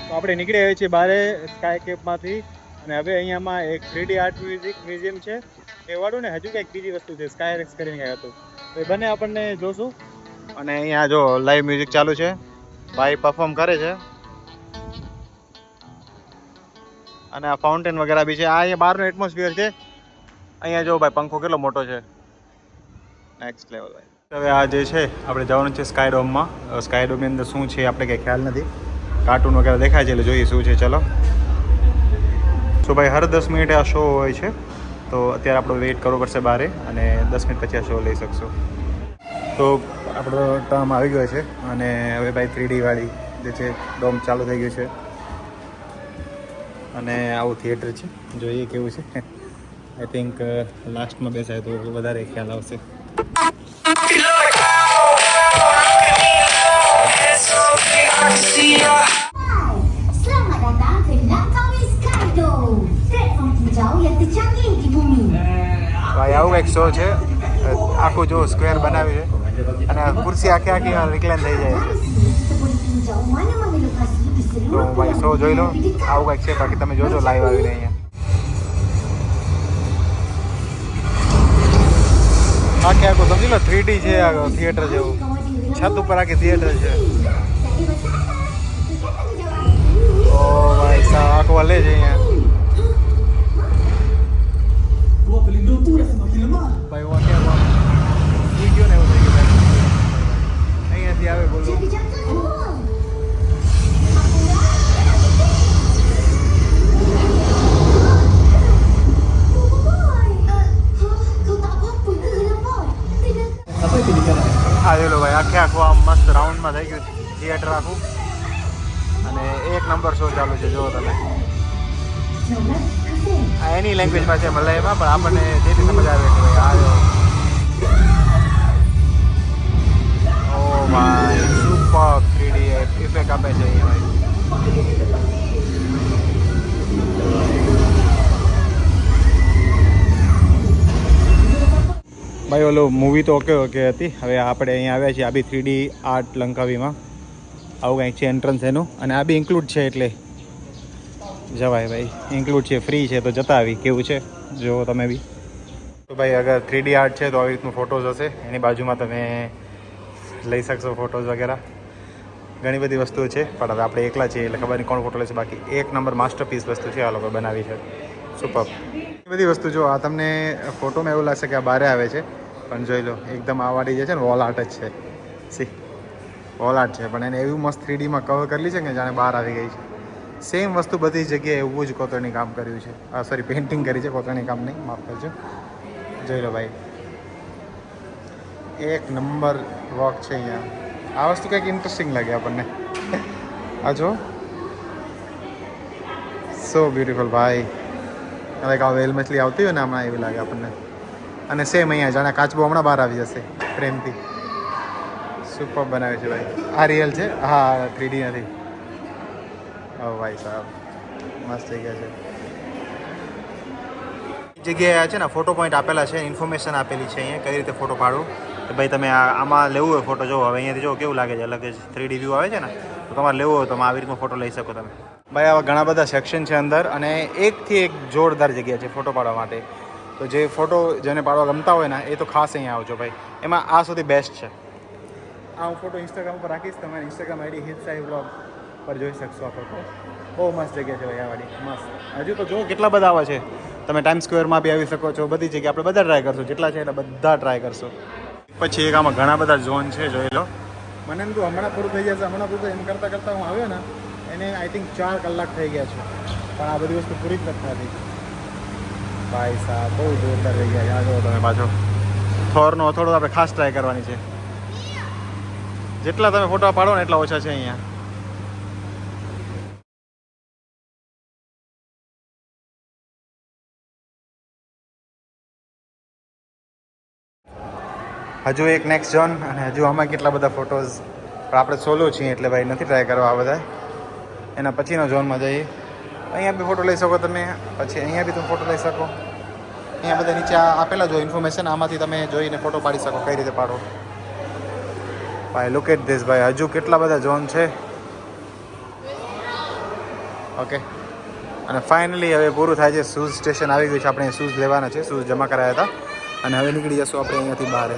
તો આપણે નીકળી આવ્યા છીએ બારે સ્કાય કેપમાંથી અને હવે અહીંયામાં એક 3D આર્ટ મ્યુઝિયમ છે એ વાળું ને હજુ કંઈક બીજી વસ્તુ છે સ્કાય રેક્સ કરીને કંઈ હતું તો એ બંને આપણને જોશું. અને અહીંયા જો લાઈવ મ્યુઝિક ચાલુ છે, ભાઈ પરફોર્મ કરે છે અને આ ફાઉન્ટેન વગેરે બી છે. આ અહીંયા બહારનો એટમોસ્ફિયર છે. અહીંયા જો ભાઈ પંખો કેટલો મોટો છે, નેક્સ્ટ લેવલ ભાઈ. હવે આ જે છે આપણે જવાનું છે સ્કાય ડોમમાં. સ્કાય ડોમની અંદર શું છે આપણે કંઈ ખ્યાલ નથી, કાર્ટૂન વગેરે દેખાય છે એટલે જોઈએ શું છે. ચલો સો ભાઈ હર 10 મિનિટે આ શો હોય છે તો અત્યારે આપણો વેઇટ કરવો પડશે બારે અને 10 મિનિટ પછી આ શો લઈ શકશો. તો આપણો ટર્મ આવી ગયો છે અને હવે ભાઈ 3D વાળી જે છે ડોમ ચાલુ થઈ ગયું છે અને આવું થિયેટર છે, જોઈએ કેવું છે. આઈ થિંક લાસ્ટમાં બેસાય તો વધારે ખ્યાલ આવશે. Selamat datang ke Langkawi Skydome. Platform hijau yang tercanggih di bumi. ભાઈ આવું એક શો છે, આખું જો સ્ક્વેર બનાવ્યું છે અને ખુરશી આખી આખી રિક્લાઇન થઈ જાય છે. Boleh tinjau mana-mana lokasi di તો seluruh ભાઈ શો જોઈ લો, આવું કંઈક છે. બાકી તમે જોજો લાઈવ આવીને અહીંયા. આખે આખું સમજી લો 3D છે આ થિયેટર જેવું, છત ઉપર આખી થિયેટર છે. ઓ ભાઈ સાહેબ આખું હલે છે અહીંયા. ભાઈ હું અત્યારે વિડીયો ને એવું થઈ ગયું ભાઈ, અહીંયાથી આવે બોલો. હા જોઈ લો ભાઈ આખે આખું આમ મસ્ત રાઉન્ડમાં થઈ ગયું થિયેટર આખું અને 1 નંબર શો ચાલુ છે. જુઓ તમે, આ એની લેંગ્વેજમાં છે મલયામાં, પણ આપણને જેથી સમજ આવે કે ભાઈ આ જો. ઓ ભાઈ સુપર 3D ઇફેક્ટ આપે છે અહીંયા ભાઈ. ઓલો મૂવી તો ઓકે હતી. હવે આપણે અહીંયા આવ્યા છીએ આ બી 3D આર્ટ લંકાવીમાં. આવું કંઈક છે એન્ટ્રન્સ એનું અને આ બી ઇન્ક્લુડ છે એટલે જવાય ભાઈ. ઇન્ક્લુડ છે, ફ્રી છે તો જતા આવી. કેવું છે જુઓ તમે બી. તો ભાઈ અગર 3D આર્ટ છે તો આવી રીતનું ફોટોઝ હશે, એની બાજુમાં તમે લઈ શકશો ફોટોઝ વગેરે. ઘણી બધી વસ્તુઓ છે પણ હવે આપણે એકલા છીએ એટલે ખબર નહીં કોણ ફોટો લેશે. બાકી 1 નંબર માસ્ટરપીસ વસ્તુ છે, આ લોકો બનાવી છે. સુપર બધી વસ્તુ જો. આ તમને ફોટોમાં એવું લાગશે કે આ બહાર આવે છે પણ જોઈ લો એકદમ આ વાળી જે છે ને વોલ આર્ટ જ છે. સી વોલ આર્ટ છે પણ એને એવું મસ્ત 3Dમાં કવર કરેલી છે કે જાણે બહાર આવી ગઈ છે. સેમ વસ્તુ બધી જગ્યાએ એવું જ કોતરણી કામ કર્યું છે. સોરી પેઇન્ટિંગ કરી છે, કોતરણી કામ નહીં, માફ કરજો. જોઈ લો ભાઈ 1 નંબર વર્ક છે અહીંયા. આ વસ્તુ કંઈક ઇન્ટરેસ્ટિંગ લાગે આપણને. આ જો સો બ્યુટીફુલ ભાઈ. લાઈક આ વેલ મછલી આવતી હોય ને હમણાં એવી લાગે આપણને. અને સેમ અહીંયા જાણે કાચબો હમણાં બહાર આવી જશે પ્રેમથી. સુપર બનાવે છે ભાઈ. આ રિયલ છે, હા 3D નથી. ઓ ભાઈ સાહેબ મસ્ત જગ્યા છે. જગ્યાએ છે ને ફોટો પોઈન્ટ આપેલા છે, ઇન્ફોર્મેશન આપેલી છે અહીંયા કઈ રીતે ફોટો પાડવું. કે ભાઈ તમે આમાં લેવું હોય ફોટો જોવો. હવે અહીંયાથી જો કેવું લાગે છે, અલગ જ 3D વ્યૂ આવે છે ને, તો તમારે લેવો હોય તો આવી રીતનો ફોટો લઈ શકો તમે. ભાઈ આવા ઘણા બધા સેક્શન છે અંદર અને એકથી એક જોરદાર જગ્યા છે ફોટો પાડવા માટે. તો જે ફોટો જેને પાડવા ગમતા હોય ને એ તો ખાસ અહીંયા આવજો ભાઈ. એમાં આ સૌથી બેસ્ટ છે. આ હું ફોટો ઇન્સ્ટાગ્રામ પર રાખીશ, તમારી ઇન્સ્ટાગ્રામ આઈડી હિત સાઈ વ્લોગ પર જોઈ શકશો આ ફોટો. બહુ મસ્ત જગ્યા છે ભાઈ આ વાળી, મસ્ત. હજુ તો જો કેટલા બધા આવા છે. તમે ટાઈમ સ્ક્વેરમાં બી આવી શકો છો. બધી જગ્યાએ આપણે બધા ટ્રાય કરશું, જેટલા છે એટલે બધા ટ્રાય કરશું. પછી એક આમાં ઘણા બધા ઝોન છે, જોઈ લો. મને એમ તો હમણાં પૂરું થઈ જશે, હમણાં પૂરું એમ કરતાં કરતાં હું આવ્યો ને એને આઈ થિંક 4 કલાક થઈ ગયા છે પણ આ બધી વસ્તુ પૂરી જ નથી થતી. ભાઈ સાહેબ બહુ જોરદાર થઈ ગયા. યાદ હો તમે પાછો થોરનો થોડો આપણે ખાસ ટ્રાય કરવાની છે. જેટલા તમે ફોટા પાડો ને એટલા ઓછા છે અહીંયા. હજુ એક નેક્સ્ટ ઝોન અને હજુ આમાં કેટલા બધા ફોટોઝ. પણ આપણે સોલો છીએ એટલે ભાઈ નથી ટ્રાય કરવા આ બધા. એના પછીના ઝોનમાં જઈએ. અહીંયા બી ફોટો લઈ શકો તમે, પછી અહીંયા બી તમે ફોટો લઈ શકો. અહીંયા બધા નીચે આપેલા જો ઇન્ફોર્મેશન, આમાંથી તમે જોઈને ફોટો પાડી શકો કઈ રીતે પાડો. ભાઈ લુક એટ ધીસ ભાઈ, હજુ કેટલા બધા ઝોન છે. ઓકે અને ફાઇનલી હવે પૂરું થાય છે. શૂઝ સ્ટેશન આવી ગયું છે. આપણે શૂઝ લેવાના છે. શૂઝ જમા કરાયા હતા અને હવે નીકળી જશું આપણે અહીંયાથી બહાર.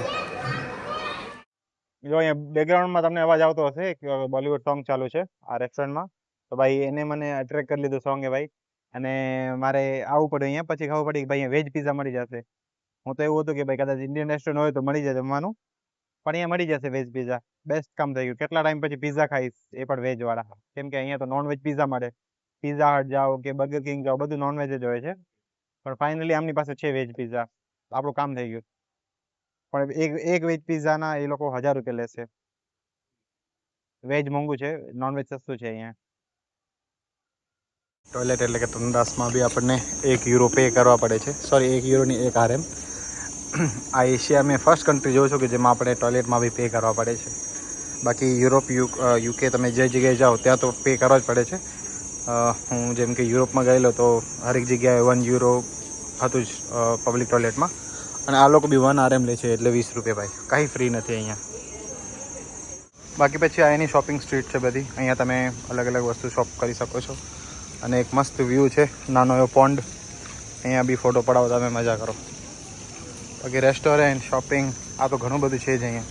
જો અહીંયા બેકગ્રાઉન્ડમાં તમને અવાજ આવતો હશે એક બોલિવૂડ સોંગ ચાલુ છે આ રેસ્ટોરન્ટમાં. તો ભાઈ એને મને અટ્રેક્ટ કરી લીધું સોંગે ભાઈ, અને મારે આવવું પડ્યું અહીંયા. પછી ખબર પડી કે ભાઈ અહીંયા વેજ પીઝા મળી જશે. હું તો એવું હતું કે ભાઈ કદાચ ઇન્ડિયન રેસ્ટોરન્ટ હોય તો મળી જાય જમવાનું, પણ અહીંયા મળી જશે વેજ પીઝા. બેસ્ટ કામ થઈ ગયું. કેટલા ટાઈમ પછી પીઝા ખાઈશ, એ પણ વેજ વાળા, કેમ કે અહીંયા તો નોન વેજ પીઝા મળે. પીઝા હટ જાઓ કે બર્ગર કિંગ જાઓ, બધું નોન વેજ જ હોય છે. પણ ફાઇનલી આમની પાસે છે વેજ પીઝા. આપણું કામ થઈ ગયું. પણ એક વેજ પીઝાના એ લોકો 1000 રૂપિયા લેશે. વેજ મોંઘું છે, નોન વેજ સસ્તું છે અહીંયા. ટોયલેટ એટલે કે સંડાસમાં બી આપણને €1 પે કરવા પડે છે. સોરી, €1 ની 1 RM. આ એશિયા મેં ફર્સ્ટ કન્ટ્રી જોઉં છું કે જેમાં આપણે ટોયલેટમાં બી પે કરવા પડે છે. બાકી યુરોપ UK તમે જે જગ્યાએ જાઓ ત્યાં તો પે કરવા જ પડે છે. હું જેમ કે યુરોપમાં ગયેલો તો હરેક જગ્યાએ €1 હતું જ પબ્લિક ટોયલેટમાં, અને આ લોકો બી 1 RM લે છે, એટલે ₹20 ભાઈ. કાંઈ ફ્રી નથી અહીંયા. બાકી પછી આ એની શોપિંગ સ્ટ્રીટ છે બધી. અહીંયા તમે અલગ અલગ વસ્તુ શોપ કરી શકો છો, અને એક મસ્ત વ્યૂ છે, નાનો એવો પોન્ડ. અહીંયા બી ફોટો પડાવો, તમે મજા કરો. બાકી રેસ્ટોરન્ટ, શોપિંગ, આ તો ઘણું બધું છે જ અહીંયા.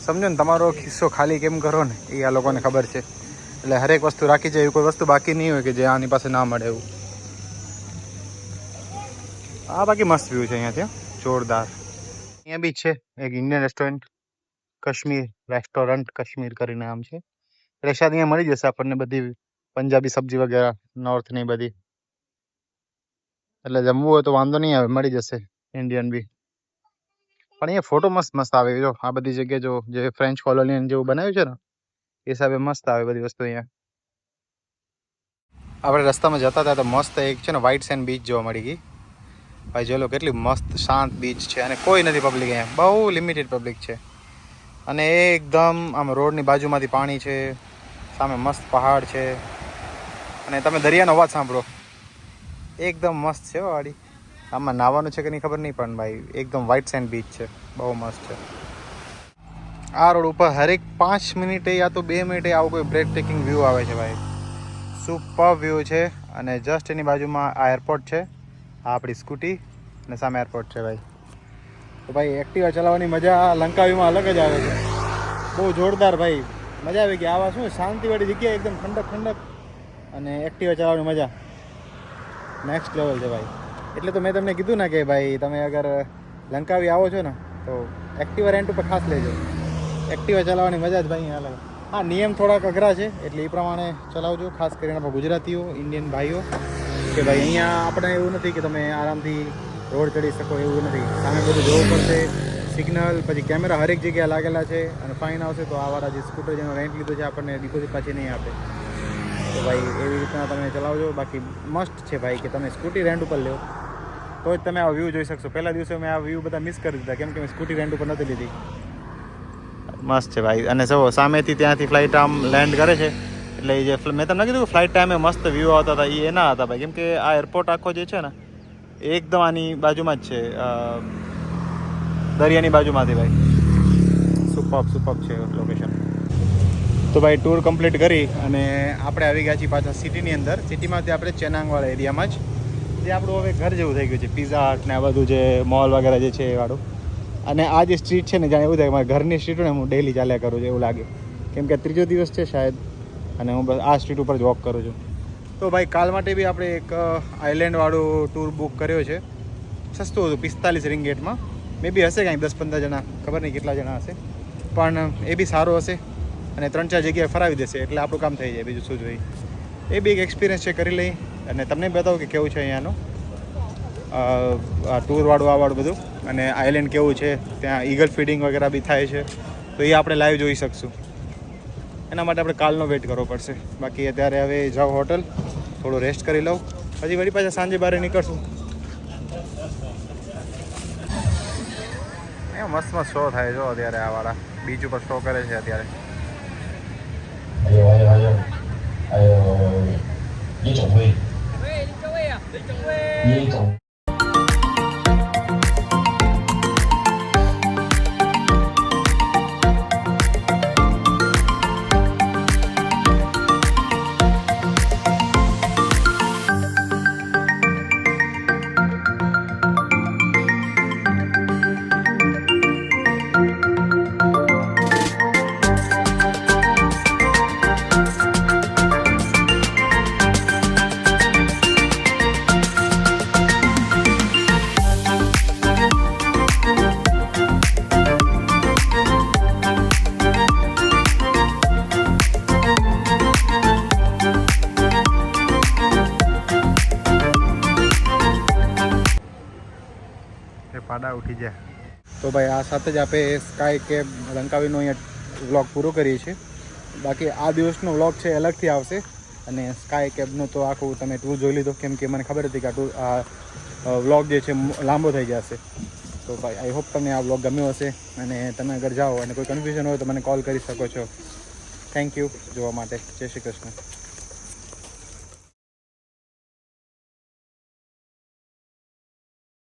સમજો ને, તમારો ખિસ્સો ખાલી કેમ કરો ને એ આ લોકોને ખબર છે. એટલે હરેક વસ્તુ રાખી છે, એવી કોઈ વસ્તુ બાકી નહીં હોય કે જે આની પાસે ના મળે એવું. હા, બાકી મસ્ત વ્યૂ છે અહીંયાથી, જોરદાર. અહીંયા બી છે એક Indian restaurant, Kashmir restaurant, Kashmir કરીને નામ છે. એટલે શાયદ અહીંયા મળી જશે આપણને બધી પંજાબી સબ્જી વગેરે, નોર્થની બધી. એટલે જમવું હોય તો વાંધો નહીં આવે, મળી જશે ઇન્ડિયન બી. પણ અહીંયા ફોટો મસ્ત મસ્ત આવે. જો આ બધી જગ્યાએ જો જે ફ્રેન્ચ કોલોનિયન જેવું બનાવ્યું છે ને, એ હિસાબે મસ્ત આવે બધી વસ્તુ અહીંયા. આપણે રસ્તામાં જતા હતા તો મસ્ત એક છે ને વ્હાઇટ સેન્ડ બીચ જોવા મળી ગઈ ભાઈ. જો લો, કેટલી મસ્ત શાંત બીચ છે, અને કોઈ નથી પબ્લિક અહીંયા. બહુ લિમિટેડ પબ્લિક છે, અને એકદમ આમ રોડની બાજુમાંથી પાણી છે, સામે મસ્ત પહાડ છે, અને તમે દરિયાનો અવાજ સાંભળો. એકદમ મસ્ત છે વાડી. આમાં નાહવાનું છે કે નહીં ખબર નહીં, પણ ભાઈ એકદમ વ્હાઇટ સેન્ડ બીચ છે, બહુ મસ્ત છે. આ રોડ ઉપર હરેક 5 મિનિટે યા તો 2 મિનિટે આવું કોઈ બ્રેક ટેકિંગ વ્યૂ આવે છે ભાઈ. સુપર વ્યૂ છે, અને જસ્ટ એની બાજુમાં આ એરપોર્ટ છે, આ આપણી સ્કૂટી, અને સામે એરપોર્ટ છે ભાઈ. તો ભાઈ એક્ટિવા ચલાવવાની મજા લંકાવીમાં અલગ જ આવે છે, બહુ જોરદાર ભાઈ. મજા આવી ગઈ. આવા શું શાંતિવાળી જગ્યાએ એકદમ ઠંડક ઠંડક, અને એક્ટિવા ચલાવવાની મજા નેક્સ્ટ લેવલ છે ભાઈ. એટલે તો મેં તમને કીધું ને કે ભાઈ તમે અગર લંકાવી આવો છો ને તો એક્ટિવા રેન્ટ ઉપર ખાસ લેજો. એક્ટિવા ચલાવવાની મજા જ ભાઈ અલગ. હા, નિયમ થોડાક અઘરા છે, એટલે એ પ્રમાણે ચલાવજો, ખાસ કરીને આપણે ગુજરાતીઓ, ઇન્ડિયન ભાઈઓ. કે ભાઈ અહીંયા આપણે એવું નથી કે તમે આરામથી રોડ ચડી શકો, એવું નથી. સામે બધું જોવું પડશે, સિગ્નલ, પછી કેમેરા હરેક જગ્યાએ લાગેલા છે, અને ફાઇન આવશે તો આવાળા જે સ્કૂટર જેનો રેન્ટ લીધો છે આપણને ડિપોઝિટ પાછી નહીં આપે. તો ભાઈ એવી રીતના તમે ચલાવજો. બાકી મસ્ત છે ભાઈ કે તમે સ્કૂટી રેન્ટ ઉપર લો તો જ તમે આ વ્યૂ જોઈ શકશો. પહેલા દિવસે મેં આ વ્યૂ બધા મિસ કરી દીધા, કેમ કે મેં સ્કૂટી રેન્ટ ઉપર નથી લીધી. મસ્ત છે ભાઈ. અને જો સામેથી ત્યાંથી ફ્લાઇટ આમ લેન્ડ કરે છે, એટલે એ જે મેં તમને કીધું કે ફ્લાઇટ ટાઈમે મસ્ત વ્યૂ આવતા હતા, એ એના હતા ભાઈ. કેમ કે આ એરપોર્ટ આખો જે છે ને એકદમ આની બાજુમાં જ છે, દરિયાની બાજુમાંથી ભાઈ. સુપર છે લોકેશન. તો ભાઈ ટૂર કમ્પ્લીટ કરી અને આપણે આવી ગયા છીએ પાછા સિટીની અંદર. સિટીમાંથી આપણે ચેનાંગવાળા એરિયામાં જ, જે આપણું હવે ઘર જેવું થઈ ગયું છે. પીઝા હટ ને આ બધું જે મોલ વગેરે જે છે એ વાળું. અને આ જે સ્ટ્રીટ છે ને, જ્યાં એવું થાય મારા ઘરની સ્ટ્રીટ હોય ને, હું ડેલી ચાલ્યા કરું છું એવું લાગે, કેમ કે 3જો દિવસ છે શાયદ, અને હું બસ આ સ્ટ્રીટ ઉપર જ વોક કરું છું. તો ભાઈ કાલ માટે બી આપણે એક આઇલેન્ડવાળું ટૂર બુક કર્યો છે. સસ્તું હતું, 45 રિંગેટમાં. મે બી હશે કાંઈ 10-15 જણા, ખબર નહીં કેટલા જણા હશે, પણ એ બી સારું હશે, અને 3-4 જગ્યાએ ફરાવી દેશે, એટલે આપણું કામ થઈ જાય. બીજું શું જોઈએ, એ બી એક એક્સપિરિયન્સ છે, કરી લઈ. અને તમને બતાવું કે કેવું છે અહીંયાનું ટૂરવાળું આવાળું બધું, અને આઇલેન્ડ કેવું છે. ત્યાં ઈગલ ફીડિંગ વગેરે બી થાય છે, તો એ આપણે લાઈવ જોઈ શકશું. એના માટે આપણે કાલનો વેઇટ કરવો પડશે. બાકી અત્યારે હવે જાઓ હોટલ, થોડું રેસ્ટ કરી લઉં, પછી વળી પાછા સાંજે બહાર નીકળશું. મસ્ત મસ્ત શો થાય જો અત્યારે, આ વાળા બીચ ઉપર શો કરે છે અત્યારે. 还有夜总会，夜总。ઉઠી જાય. તો ભાઈ આ સાથે જ આપણે સ્કાય કેબ લંકાવીનો અહીંયા વ્લોગ પૂરો કરીએ છીએ. બાકી આ દિવસનો વ્લોગ છે અલગથી આવશે અને સ્કાય કેબનો તો આખું તમે ટૂર જોઈ લીધો, કેમ કે મને ખબર હતી કે આ વ્લોગ જે છે લાંબો થઈ જશે. તો ભાઈ આઈ હોપ તમને આ વ્લોગ ગમ્યો હશે અને તમે અગર જાઓ અને કોઈ કન્ફ્યુઝન હોય તો મને કોલ કરી શકો છો. થેન્ક યુ જોવા માટે. જય શ્રી કૃષ્ણ.